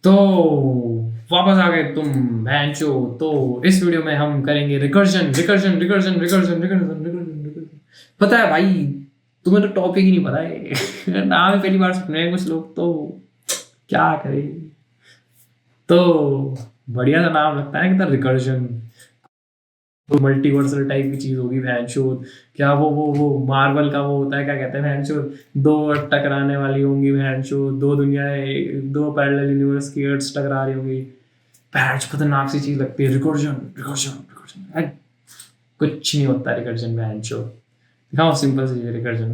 तो वापस आ गए तुम भैंचो। तो इस वीडियो में हम करेंगे recursion recursion recursion recursion recursion recursion. पता है भाई, तुम्हें तो टॉपिक ही नहीं पता है। नाम ही पहली बार सुन रहे हैं कुछ लोग, तो क्या करें। तो बढ़िया सा नाम लगता है कि रिकर्जन, तो मल्टीवर्सल टाइप की चीज होगी भैंचो। क्या वो मार्वल का वो होता है, क्या कहते हैं भैंचो, दो टकराने वाली होंगी भैंचो, दो दुनियाएं, दो पैरेलल यूनिवर्स की अर्थ टकरा रही होंगी। भैंच खतरनाक सी चीज लगती है रिकर्जन रिकर्जन रिकर्जन। कुछ नहीं होता रिकर्जन भैंचो। दिखाओ सिंपल सी रिकर्जन।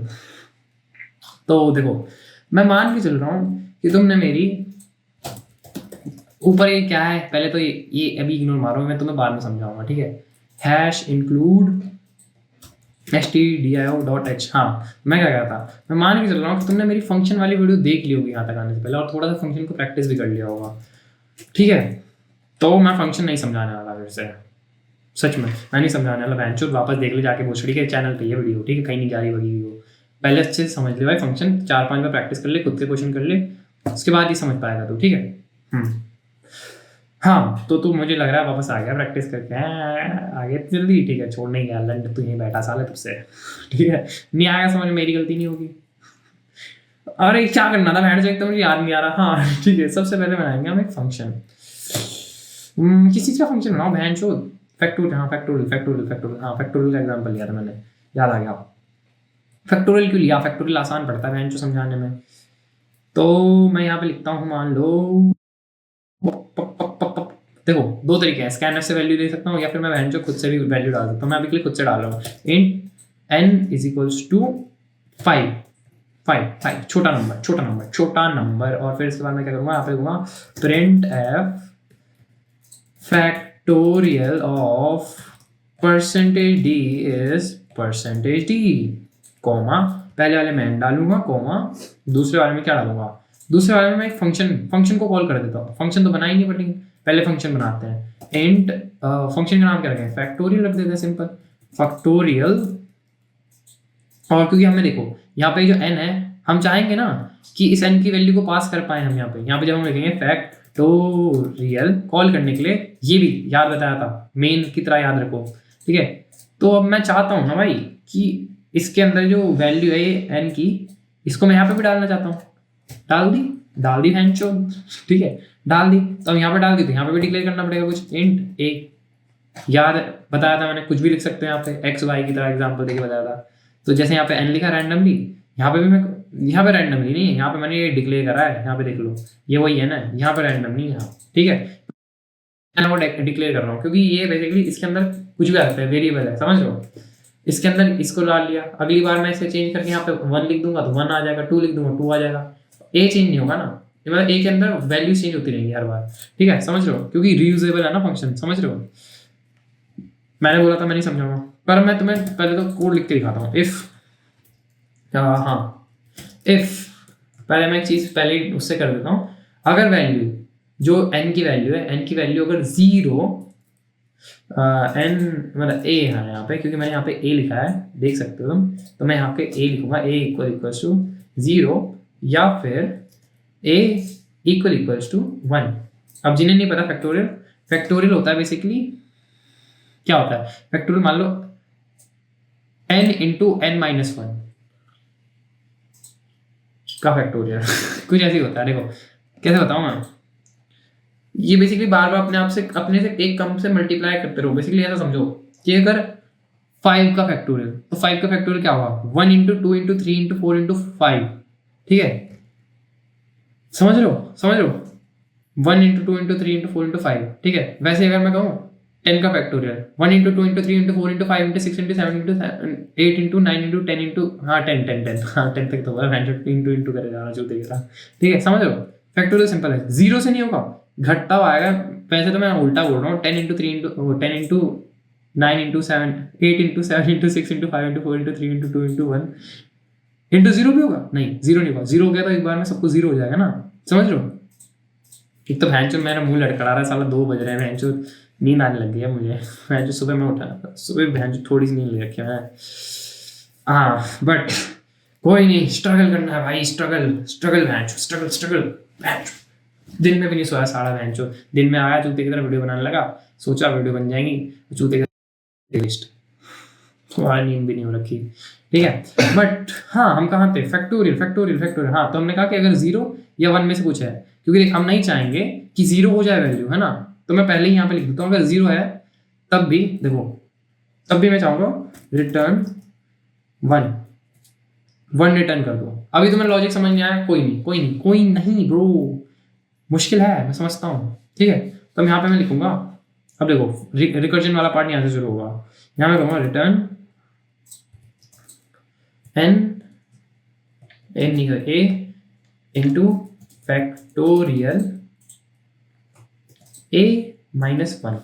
तो देखो, मैं मान के चल रहा हूँ कि तुमने मेरी ऊपर ये क्या है, पहले तो ये अभी इग्नोर मारो, मैं तुम्हें बाद में समझाऊंगा, ठीक है। Hash include stdio.h। हाँ, मैं क्या कहता था, मैं मान के चल रहा हूँ कि तुमने मेरी फंक्शन वाली वीडियो देख ली होगी यहाँ तक आने से पहले, और थोड़ा सा फंक्शन को प्रैक्टिस भी कर लिया होगा, ठीक है। तो मैं फंक्शन नहीं समझाने वाला फिर से, सच में मैं नहीं समझाने वाला। बहन चोद वापस देख ले जाके भोसड़ी के चैनल पे ये वीडियो, ठीक है, कहीं नहीं जा रही बगी हो। पहले अच्छे से समझ ले भाई फंक्शन, 4-5 बार प्रैक्टिस कर ले, खुद के क्वेश्चन कर ले, उसके बाद ही समझ पाएगा तू, ठीक है। हाँ, तो तू मुझे लग रहा है वापस आ गया प्रैक्टिस करके, आगे जल्दी, ठीक है, छोड़ नहीं गया लंड, तू यहीं बैठा साले तब से, ठीक है। नहीं आया समझ, मेरी गलती नहीं होगी। अरे क्या करना था भैंड, तो मुझे याद नहीं आ रहा। हाँ ठीक है, सबसे पहले बनाएंगे हम एक फंक्शन। किसी चीज का फंक्शन बनाओ भैंड चो, फैक्टोरियल, हाँ फैक्टोरियल फैक्टोरियल फैक्टोरियल, हाँ फैक्टोरियल का एग्जांपल लिया था मैंने, याद आ गया। फैक्टोरियल क्यों लिया, फैक्टोरियल आसान पड़ता है भैंड चो समझाने में। तो मैं यहाँ पे लिखता हूँ, मान लो देखो, दो तरीके हैं, स्कैनर से वैल्यू दे सकता हूँ या फिर मैं वैल्यू खुद से भी वैल्यू डाल सकता हूँ। मैं अभी के लिए खुद से डाल रहा हूँ। Int n is equals to 5 5 छोटा नंबर, और फिर इसके बाद मैं क्या करूँगा, यहाँ पे दूंगा print F factorial of percentage D is percentage D, comma, पहले वाले में n डालूंगा, कॉमा, दूसरे वाले में क्या डालूंगा, दूसरे वाले में मैं एक फंक्शन को कॉल कर देता हूँ। फंक्शन तो बना ही नहीं पड़ेगी, पहले फंक्शन बनाते हैं। इंट फंक्शन का नाम क्या रखें, फैक्टोरियल रख देते हैं, सिंपल फैक्टोरियल। और क्योंकि हमें देखो यहाँ पे जो n है, हम चाहेंगे ना कि इस n की वैल्यू को पास कर पाए हम यहाँ पे जब हम लिखेंगे फैक्टोरियल कॉल करने के लिए, ये भी याद बताया था, मेन की तरह याद रखो, ठीक है। तो अब मैं चाहता हूँ ना भाई कि इसके अंदर जो वैल्यू है ये n की, इसको मैं यहाँ पे भी डालना चाहता हूँ। डाल दी भैंचो, ठीक है, डाल दी। तो अब यहाँ पे डाल दी, तो यहाँ पे भी डिक्लेयर करना पड़ेगा कुछ, इंट a, याद बताया था मैंने, कुछ भी लिख सकते हैं यहाँ पे, एक्स वाई की तरह एग्जाम्पल देके बताया था। तो जैसे यहाँ पे n लिखा रैंडमली, यहाँ पे भी मैं, यहाँ पे रैंडमली नहीं है, यहाँ पे मैंने ये डिक्लेयर करा है, यहाँ पे देख लो, ये वही है ना, यहाँ पे रैंडम नहीं है, ठीक है। मैं वो डिक्लेयर कर रहा हूँ क्योंकि ये बेसिकली इसके अंदर कुछ भी आ सकता है, वेरिएबल है, समझ लो। इसके अंदर इसको डाल लिया, अगली बार मैं इसे चेंज करके यहाँ पे 1 लिख दूंगा तो 1 आ जाएगा, 2 लिख दूंगा 2 आ जाएगा। ए चेंज नहीं होगा ना, मतलब ए के अंदर वैल्यू चेंज होती रहेंगी हर बार, ठीक है, समझ रहे हो, क्योंकि रीयूजेबल है ना फंक्शन, समझ रहे हो। मैंने बोला था मैं नहीं समझाऊंगा, पर मैं तुम्हें पहले तो कोड लिख के दिखाता हूँ। इफ इफ पहले मैं एक चीज पहले उससे कर देता हूँ, अगर वैल्यू जो n की वैल्यू है, n की वैल्यू अगर 0, n मतलब a है यहाँ पे, क्योंकि मैंने यहाँ पे a लिखा है, देख सकते हो तुम, तो मैं यहाँ पे a लिखूंगा, a इक्वल्स टू 0 या फिर a इक्वल्स टू 1। अब जिन्हें नहीं पता, फैक्टोरियल होता है बेसिकली, क्या होता है फैक्टोरियल, मान लो n इंटू n-1 का फैक्टोरियल। कुछ ऐसे होता है, देखो कैसे बताऊं मैं, ये बेसिकली बार बार अपने से एक कम से मल्टीप्लाई करते रहो। बेसिकली ऐसा समझो कि अगर 5 का फैक्टोरियल, तो 5 का फैक्टोरियल क्या होगा, 1 इंटू 2 इंटू 3 इंटू 4 इंटू 5, ठीक है, समझ रहे हो 1 इंटू 2 इंटू 3 इंटू 4 इंटू 5, ठीक है। वैसे अगर मैं कहूँ 10 का factorial, 1 into 2 into 3 into 4 into 5 into 6 into 7 into 8 into 9 into 10 into, हाँ 10 हाँ 10 तक तो होगा, इंटू करे जा रहा जो देख रहा, ठीक है, समझ रहे हो। फैक्टोरियल सिंपल है, 0 से नहीं होगा, घटता हुआ आएगा। वैसे तो मैं उल्टा बोल रहा हूँ, 10 into 3 into 10 into 9 into 7 8 into 7 into 6 into 5 into 4 into 3 into 2 into 1 into 0 भी होगा, नहीं 0 नहीं होगा, 0 हो गया तो एक बार में सबको 0 हो जाएगा ना, समझ रहे हो। एक तो भैंचो मेरा मुंह लटका रहा है साला, 2 बज रहे हैं भैंचो, नींद आने लग गई है मुझे भैंचो, सुबह में उठा, सुबह भैंचो थोड़ी सी नींद ले रखी है। हाँ बट कोई नहीं, स्ट्रगल करना है भाई, स्ट्रगल भैंचो, स्ट्रगल भैंचो। दिन में भी नहीं सोया सारा बहन चो, दिन में आया चूते की तरह वीडियो बनाने लगा, सोचा वीडियो बन जाएंगी, चूते की वेस्ट, तुम्हारी नींद भी नहीं हो रखी, ठीक है। बट हाँ हम कहाँ थे, फैक्टोरियल फैक्टोरियल फैक्टोरियल। हाँ तो हमने कहा कि अगर 0 या 1 में से कुछ है, क्योंकि हम नहीं चाहेंगे कि 0 हो जाए वैल्यू, है ना, तो मैं पहले ही यहाँ पे लिख देता हूँ अगर 0 है तब भी देखो, तब भी मैं चाहूँगा रिटर्न 1 रिटर्न कर दो। अभी तुम्हें लॉजिक समझ नहीं आया, कोई नहीं कोई नहीं कोई नहीं ब्रो, मुश्किल है मैं समझता हूँ, ठीक है। तो यहाँ पे मैं लिखूंगा, अब देखो रिकर्जन वाला पार्ट यहाँ से शुरू होगा, यहाँ मैं कहूँगा रिटर्न n नहीं a इंटू फैक्टोरियल a - 1।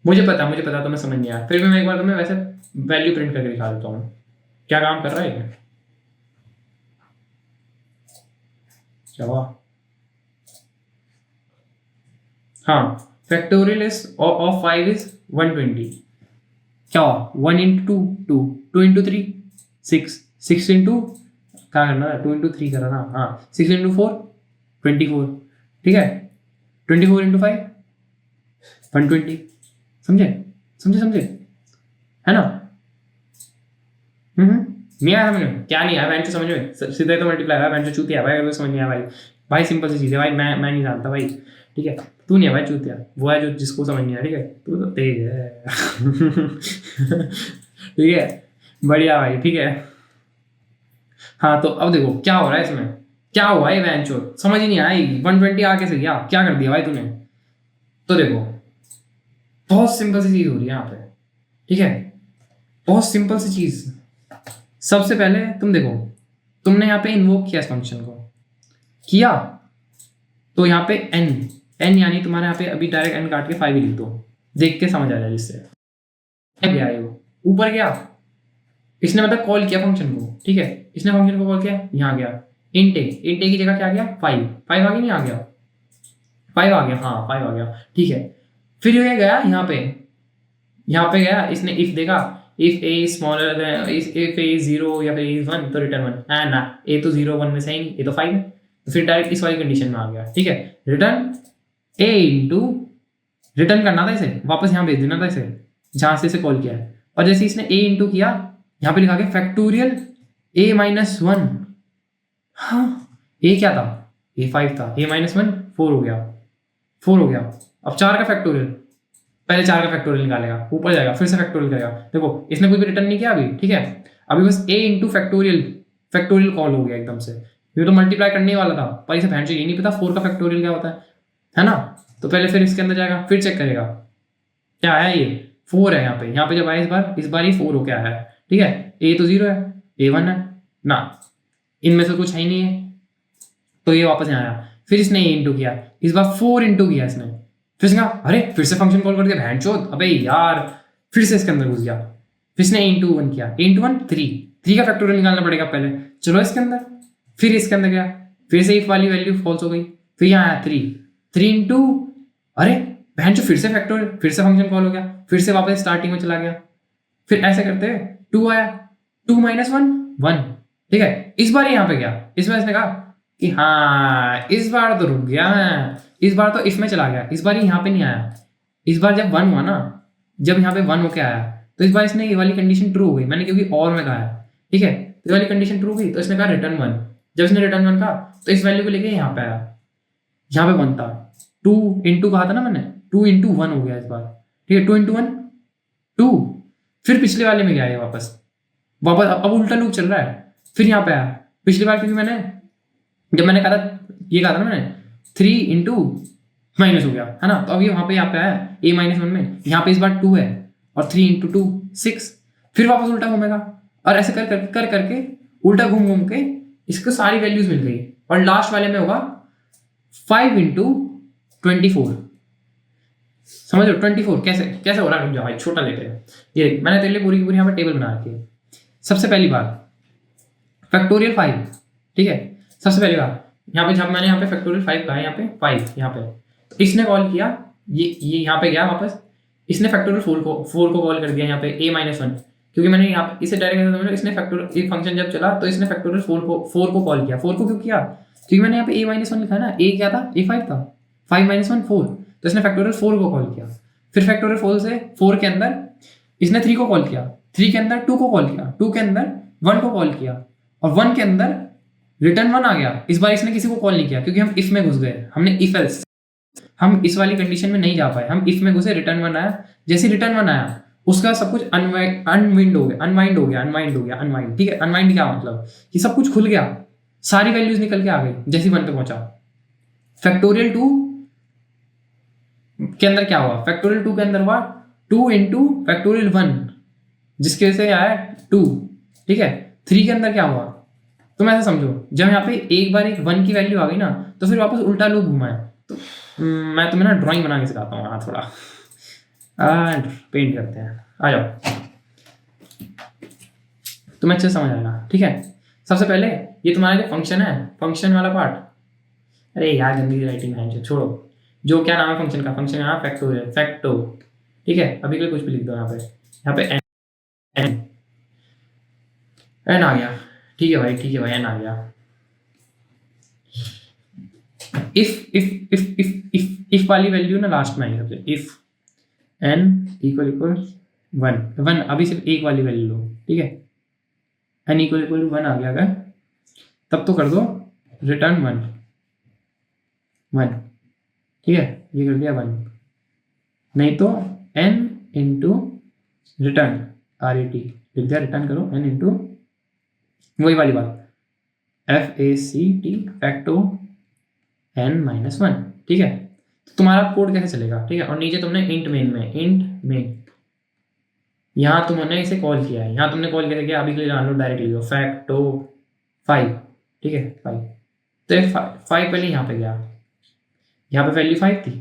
मुझे पता तुम्हें समझ नहीं आया, फिर भी मैं एक बार तुम्हें वैसे वैल्यू प्रिंट करके दिखा देता हूँ क्या काम कर रहा है ये। चलो हाँ, फैक्टोरियल इज ऑफ 5 इज 120, क्या हुआ 1 इंटू 2 2 इंटू 3 6 6 इंटू क्या करना है 2 इंटू 3 करना ना, हाँ 6 इंटू 4 24, ठीक है 24 इंटू 5 120, समझे समझे समझे, है ना। नहीं आया समझ में, क्या नहीं आया बेंच समझ में, सीधे तो मल्टीप्लाई है बेंच चूतिया भाई, अगर समझ नहीं आया भाई, भाई सिंपल सी चीज़ है भाई, मैं नहीं जानता भाई, ठीक है तू नहीं है भाई चूतिया, वो है जो जिसको समझ नहीं आया, ठीक है तू तो तेज है ठीक है बढ़िया भाई, ठीक है। हाँ तो अब देखो क्या हो रहा है इसमें, क्या हुआ है बेंच समझ ही नहीं आएगी, 120 आगे से गया, क्या कर दिया भाई तूने। तो देखो बहुत सिंपल सी चीज़ हो रही है यहाँ पे, ठीक है बहुत सिंपल सी चीज़। सबसे पहले तुम देखो, तुमने यहाँ पे इन्वोक किया इस फंक्शन को, किया तो यहाँ पे n यानी तुम्हारे यहाँ पे अभी डायरेक्ट n काट के 5 ही लिख दो, देख के समझ आ जाए जिससे गया है वो ऊपर गया, इसने मतलब कॉल किया फंक्शन को, ठीक है इसने फंक्शन को कॉल किया, यहाँ गया इंट ए की जगह क्या गया 5 आ गया, नहीं आ गया 5 आ गया, हाँ 5 आ गया, ठीक है। फिर ये गया यहाँ पे गया, इसने इफ देखा, if a is smaller than if a is 0 या फिर a is 1 तो रिटर्न 1 है ना, a तो 0 1 में से ही नहीं, ये तो 5 है, तो फिर डायरेक्ट इस वाली कंडीशन में आ गया, ठीक है रिटर्न a इंटू, रिटर्न करना था इसे, वापस यहाँ भेज देना था इसे जहाँ से इसे कॉल किया है, और जैसे इसने a इंटू किया यहाँ पे लिखा गया फैक्टोरियल a - 1, हाँ a क्या था a 5 था, a - 1 4 हो गया, 4 हो गया। अब 4 का फैक्टोरियल, पहले 4 का फैक्टोरियल निकालेगा, ऊपर जाएगा फिर से फैक्टोरियल करेगा, देखो इसने कोई भी रिटर्न नहीं किया अभी, ठीक है अभी बस a इंटू फैक्टोरियल कॉल हो गया एकदम से, ये तो मल्टीप्लाई करने ही वाला था, पर इसे भैंस ये नहीं पता 4 का फैक्टोरियल क्या होता है ना। तो पहले फिर इसके अंदर जाएगा, फिर चेक करेगा क्या है, ये 4 है यहाँ पे जब आया इस बार ये 4 हो क्या है, ठीक है a तो 0 है a 1 है ना, इनमें से कुछ है ही नहीं है, तो ये वापस यहाँ आया, फिर इसने a इंटू किया, इस बार 4 इंटू किया इसने, फिर इसने कहा अरे फिर से फंक्शन कॉल कर दिया भैंचोद, अबे यार फिर से इसके अंदर घुस गया, फिर इसने a इंटू 1 किया, a इंटू 1 3 का फैक्टोरियल निकालना पड़ेगा पहले, चलो इसके अंदर, फिर इसके अंदर गया, फिर से इफ वाली वैल्यू फॉल्स हो गई, फिर यहाँ आया 3 इंटू, अरे भैंचो फिर से फैक्टोरियल, फिर से फंक्शन कॉल हो गया, फिर से वापस स्टार्टिंग में चला गया, फिर ऐसे करते 2 आया 2 - 1 ठीक है। इस बार यहाँ पे गया, इसमें इसने कहा कि हाँ इस बार तो रुक गया मैं, इस बार तो इसमें चला गया, इस बार यहाँ पे नहीं आया, इस बार जब 1 हुआ ना, जब यहाँ पे 1 होके आया तो इस बार इसने ये वाली कंडीशन ट्रू हो गई, मैंने क्योंकि और में कहा है, ठीक है तो ये वाली कंडीशन ट्रू हो गई, तो इसने कहा रिटर्न 1, जब इसने रिटर्न 1 कहा तो इस वैल्यू को लेके यहाँ पे आया, यहाँ पे 1 था, 2 इंटू कहा था ना मैंने, 2 इंटू 1 हो गया इस बार, ठीक है 2 इंटू 1 2, फिर पिछले वाले में गया ये वापस अब उल्टा लूप चल रहा है, फिर यहाँ पे आया, पिछली बार क्योंकि जब मैंने कहा था ये कहा था ना मैंने 3 इंटू माइनस हो गया है ना, तो अब ये वहाँ पे यहाँ पे आया a - 1 में, यहाँ पे इस बार 2 है और 3 इंटू 2 6, फिर वापस उल्टा घूमेगा, और ऐसे कर करके उल्टा घूम घूम के इसको सारी वैल्यूज मिल गई, और लास्ट वाले में होगा 5 इंटू 24, समझ लो 24 कैसे हो रहा है, रुक जाओ भाई छोटा लेते हैं, ये मैंने तेरे लिए पूरी की पूरी यहाँ पे टेबल बना रखी है। सबसे पहली बात फैक्टोरियल 5, ठीक है सबसे पहली बात यहाँ पे, जब मैंने यहाँ पे फैक्टोरियल 5 कहा, यहाँ पे 5 यहाँ पे, तो इसने कॉल किया, ये यहाँ पे गया वापस, इसने फैक्टोरियल 4 को कॉल कर दिया यहाँ पे a - 1, क्योंकि मैंने यहाँ पे इसे डायरेक्ट इसने फैक्टोरियल फंक्शन जब चला तो इसने फैक्टोरियल 4 को कॉल किया, 4 को क्यों किया, क्योंकि मैंने यहाँ पे a माइनस वन लिखा है ना, a क्या था, a 5 था, 5 माइनस वन 4, तो इसने फैक्टोरियल 4 को कॉल किया। फिर फैक्टोरियल 4 से 4 के अंदर इसने 3 को कॉल किया, 3 के अंदर 2 को कॉल किया, 2 के अंदर 1 को कॉल किया, और 1 के अंदर रिटर्न 1 आ गया। इस बार इसने किसी को कॉल नहीं किया क्योंकि हम इफ में घुस गए, हमने इफ एल्स, हम इस वाली कंडीशन में नहीं जा पाए, हम इफ में घुसे, रिटर्न 1 आया। जैसे रिटर्न 1 आया उसका सब कुछ अनवाइंड हो गया, ठीक है। अनवाइंड क्या मतलब कि सब कुछ खुल गया, सारी वैल्यूज निकल के आ गई जैसे 1 पे पहुंचा। फैक्टोरियल 2 के अंदर क्या हुआ, फैक्टोरियल 2 के अंदर हुआ 2 इंटू फैक्टोरियल 1, जिसके वजह से आया 2, ठीक है। 3 के अंदर क्या हुआ, तुम ऐसा समझो, जब यहाँ पे एक बार एक 1 की वैल्यू आ गई ना, तो फिर वापस उल्टा लूप घुमाए। तो मैं तुम्हें ना ड्राइंग बना के सिखाता हूँ, हाँ थोड़ा पेंट करते हैं, आ जाओ, तुम्हें अच्छे से समझ आएगा, ठीक है। सबसे पहले ये तुम्हारे लिए फंक्शन है, फंक्शन वाला पार्ट, अरे यार गंदी राइटिंग है, छोड़ो, जो क्या नाम है फंक्शन का, फंक्शन यहाँ फैक्टोरियल, फैक्टो, ठीक है। अभी के लिए कुछ भी लिख दो यहाँ पे एन एन आ गया, ठीक है भाई, ठीक है भाई, एन आ गया। इफ वाली वैल्यू ना लास्ट में आई सबसे, इफ एन इक्वल इक्वल 1, अभी सिर्फ एक वाली वैल्यू लो, ठीक है। एन इक्वल इक्वल 1 आ गया अगर, तब तो कर दो रिटर्न 1, ठीक है, ये कर दिया 1, नहीं तो n इंटू रिटर्न RET लिख दिया, रिटर्न करो n इंटू वही वाली बात FACT फैक्टो n माइनस 1, ठीक है। तो तुम्हारा कोड कैसे चलेगा, ठीक है। और नीचे तुमने इंट मेन यहाँ तुमने इसे कॉल किया है, यहाँ तुमने कॉल कैसे किया, अभी के लिए जान लो, डायरेक्ट लिखो फैक्टो 5, ठीक है 5, तो 5 पहले यहाँ पे गया, यहाँ पे वैल्यू 5 थी,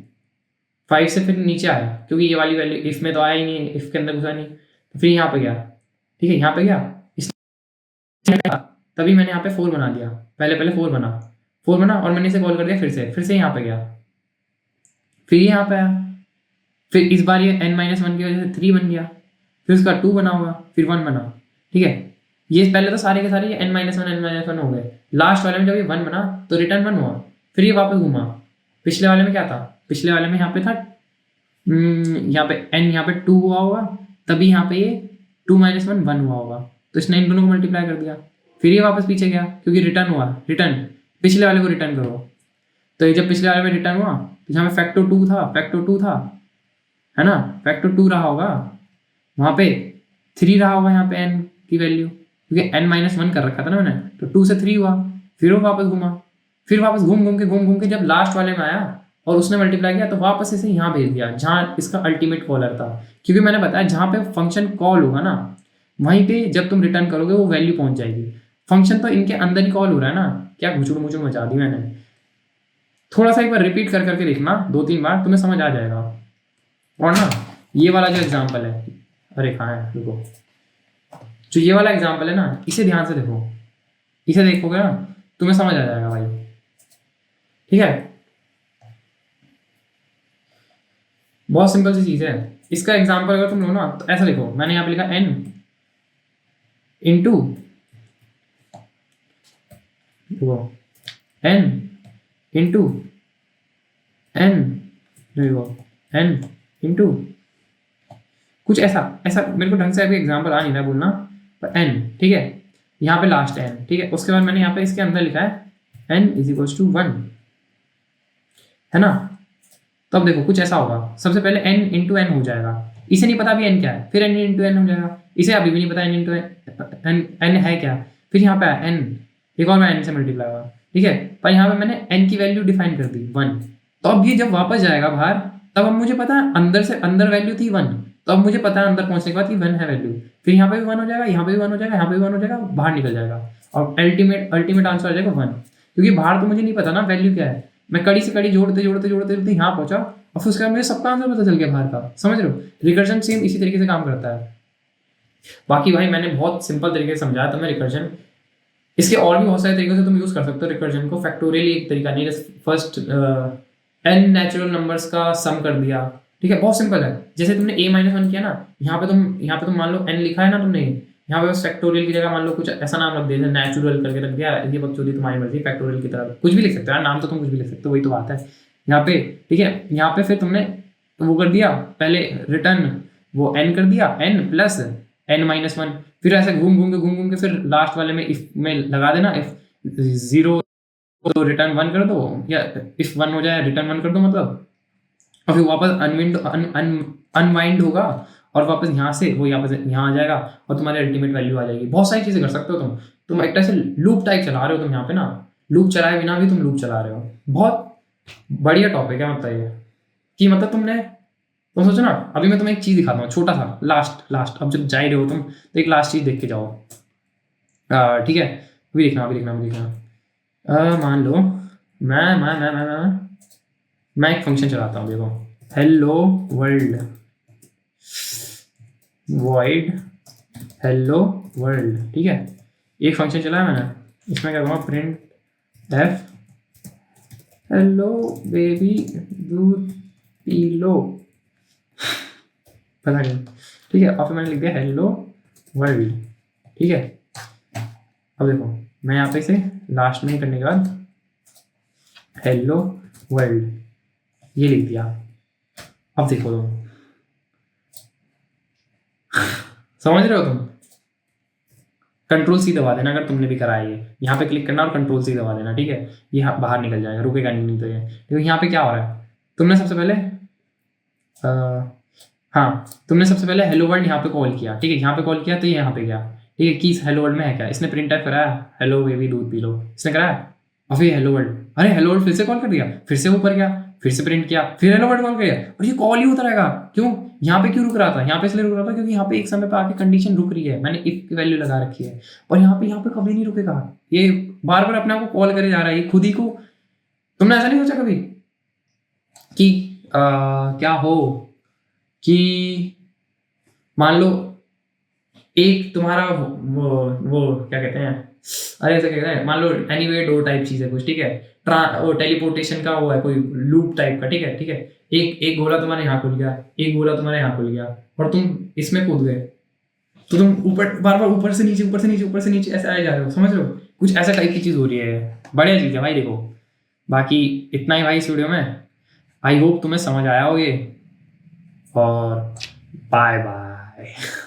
5 से फिर नीचे आया, क्योंकि ये वाली वैल्यू इफ में तो आया ही नहीं, इफ के अंदर घुसा नहीं, तो फिर यहाँ पे गया, ठीक है, यहाँ पे गया, तभी मैंने यहाँ पे 4 बना दिया, पहले 4 बना और मैंने इसे कॉल कर दिया, फिर से यहाँ पे गया, फिर यहाँ पे आया, फिर इस बार ये n-1 की वजह से 3 बन गया, फिर उसका 2 बना होगा, फिर 1 बना, ठीक है। ये पहले तो सारे के सारे ये n-1 हो गए, लास्ट वाले में जब ये 1 बना तो रिटर्न 1 हुआ, फिर ये वापस घूमा। पिछले वाले में क्या था, पिछले वाले में यहाँ पे था यहाँ पे n, यहाँ पे 2 हुआ होगा, तभी यहाँ पे ये 2 - 1 1 हुआ होगा, तो इसने इन दोनों को मल्टीप्लाई कर दिया, फिर ये वापस पीछे गया क्योंकि रिटर्न हुआ, रिटर्न पिछले वाले को रिटर्न करो, तो ये जब पिछले वाले में रिटर्न हुआ तो यहाँ पे फैक्टो 2 था, है ना, फैक्टो 2 रहा होगा, वहाँ पे 3 रहा होगा यहाँ पे n की वैल्यू, क्योंकि n-1 कर रखा था ना मैंने, तो 2 से 3 हुआ, फिर वो वापस घूमा, फिर वापस घूम के जब लास्ट वाले में आया और उसने मल्टीप्लाई किया तो वापस इसे यहाँ भेज दिया जहाँ इसका अल्टीमेट कॉलर था, क्योंकि मैंने बताया जहाँ पे फंक्शन कॉल होगा ना वहीं पे जब तुम रिटर्न करोगे वो वैल्यू पहुंच जाएगी। फंक्शन तो इनके अंदर ही कॉल हो रहा है ना, क्या घुचड़ मुचड़ मचा दी मैंने। थोड़ा सा एक बार रिपीट कर करके देखना 2-3 बार, तुम्हें समझ आ जाएगा। और ना ये वाला जो एग्जाम्पल है, अरे कहाँ है, रुको, जो ये वाला एग्जाम्पल है ना इसे ध्यान से देखो, इसे देखोगे ना तुम्हें समझ आ जाएगा भाई, ठीक है। बहुत सिंपल सी चीज़ है। इसका एग्जाम्पल अगर तुम लो ना तो ऐसा लिखो, मैंने यहाँ पे लिखा n into n into n into कुछ ऐसा मेरे को ढंग से अभी एग्जाम्पल आ नहीं रहा बोलना, पर n, ठीक है, यहाँ पे लास्ट n, ठीक है। उसके बाद मैंने यहाँ पे इसके अंदर लिखा है n = 1, है ना। तो अब देखो कुछ ऐसा होगा, सबसे पहले n इंटू n हो जाएगा, इसे नहीं पता अभी n क्या है, फिर n इंटू n हो जाएगा, इसे अभी भी नहीं पता n इंटू n है क्या, फिर यहाँ पे n एक और मैं n से मल्टीप्लाई होगा, ठीक है। पर यहाँ पे मैंने n की वैल्यू डिफाइन कर दी 1, तो अब ये जब वापस जाएगा बाहर तब अब मुझे पता है अंदर से अंदर वैल्यू थी 1, तो अब मुझे पता है अंदर पहुंचने के बाद कि 1 है वैल्यू, फिर यहाँ पे भी 1 हो जाएगा, यहाँ पे भी 1 हो जाएगा, यहाँ पे भी 1 हो जाएगा, बाहर निकल जाएगा और अल्टीमेट आंसर आ जाएगा 1, क्योंकि बाहर तो मुझे नहीं पता ना वैल्यू क्या है। मैं कड़ी से कड़ी जोड़ते यहाँ पहुंचा और फिर उसके बाद मुझे सबका आंसर पता चल गया बाहर का, समझ रहे हो। रिकर्जन सेम इसी तरीके से काम करता है। बाकी भाई मैंने बहुत सिंपल तरीके से समझाया तुम्हें रिकर्जन, इसके और भी बहुत सारे तरीके से तुम यूज कर सकते हो रिकर्जन को। फैक्टोरियल एक तरीका नहीं, फर्स्ट n नेचुरल नंबर्स का सम कर दिया, ठीक है, बहुत सिंपल है। जैसे तुमने a - 1 किया ना, यहाँ पे तुम मान लो n लिखा है ना तुमने, यहाँ पे फैक्टोरियल की जगह मान लो कुछ ऐसा नाम रख दिया, नेचुरल करके रख दिया, ये बकचोदी तुम्हारी मर्जी, फैक्टोरियल की तरह कुछ भी लिख सकते हो यार, नाम तो तुम कुछ भी लिख सकते हो, वही तो बात है यहाँ पे। ठीक है, यहाँ पे फिर तुमने वो कर दिया, पहले रिटर्न वो n कर दिया, n प्लस n-1, फिर ऐसे घूम घूम के फिर लास्ट वाले में इफ में लगा देना, इफ 0 तो रिटर्न 1 कर दो, या इफ 1 हो जाए रिटर्न 1 कर दो मतलब, और फिर वापस अनवाइंड होगा और वापस यहाँ से वो वापस यहाँ आ जाएगा और तुम्हारी अल्टीमेट वैल्यू आ जाएगी। बहुत सारी चीज़ें कर सकते हो तुम एक तरह से लूप टाइप चला रहे हो तुम यहाँ पे ना, लूप चलाए बिना भी तुम लूप चला रहे हो। बहुत बढ़िया टॉपिक है मतलब ये, कि मतलब तुम सोचो ना, अभी मैं तुम्हें एक चीज़ दिखाता हूँ छोटा सा, लास्ट अब जब जा ही रहे हो तुम तो एक लास्ट चीज़ देख के जाओ। ठीक है, अभी देखना। मान लो मैं एक फंक्शन चलाता हूँ, देखो hello world void hello world. ठीक है, एक फंक्शन चलाया मैंने, इसमें क्या करूँगा, प्रिंट एफ हेलो बेबी दूध पी लो, पता नहीं। ठीक है, और फिर मैंने लिख दिया हेलो वर्ल्ड। ठीक है, अब देखो मैं यहाँ पे इसे लास्ट में करने के बाद हेलो वर्ल्ड ये लिख दिया। अब देखो तुम समझ रहे हो तुम, कंट्रोल सी दबा देना अगर तुमने भी करा है ये, यहाँ पे क्लिक करना और कंट्रोल सी दबा देना। ठीक है, ये बाहर निकल जाएगा, रुकेगा नहीं तो ये देखो यहाँ पे क्या हो रहा है, तुमने सबसे पहले हाँ तुमने सबसे पहले हेलो वर्ल्ड यहाँ पे कॉल किया। ठीक है, यहाँ पे कॉल किया तो ये यहाँ पे गया। ठीक है, कि हेलो वर्ल्ड में है क्या, इसने प्रिंट टाइप कराया हेलो बेबी दूध पी लो, इसने कराया, और फिर हेलो वर्ल्ड, अरे हेलो वर्ल्ड फिर से कॉल कर दिया, फिर से ऊपर गया, फिर से प्रिंट किया, फिर हेलो वर्ल्ड कॉल किया, और ये कॉल ही होता रहेगा। क्यों, यहाँ पे क्यों रुक रहा था, यहाँ पे इसलिए रुक रहा था क्योंकि यहाँ पे एक समय पे आके कंडीशन रुक रही है, मैंने इफ की वैल्यू लगा रखी है, और यहाँ पे कभी नहीं रुकेगा, ये बार बार अपने आप को कॉल करे जा रहा है, ये खुद ही को। तुमने ऐसा नहीं सोचा कभी कि क्या हो कि मान लो एक तुम्हारा वो क्या कहते हैं, अरे ऐसे कहते हैं, मान लो एनीवे डोर टाइप चीज है कुछ। ठीक है, वो टेलीपोर्टेशन का वो है कोई लूप टाइप का। ठीक है, एक गोला तुम्हारे यहाँ खुल गया, एक गोला तुम्हारे यहाँ खुल गया, और तुम इसमें कूद गए, तो तुम ऊपर बार बार ऊपर से नीचे ऐसे आए जा रहे हो, समझ रहे हो, कुछ ऐसा टाइप की चीज हो रही है। बढ़िया चीज है भाई, देखो बाकी इतना ही भाई इस वीडियो में, आई होप तुम्हें समझ आया हो ये, और बाय बाय।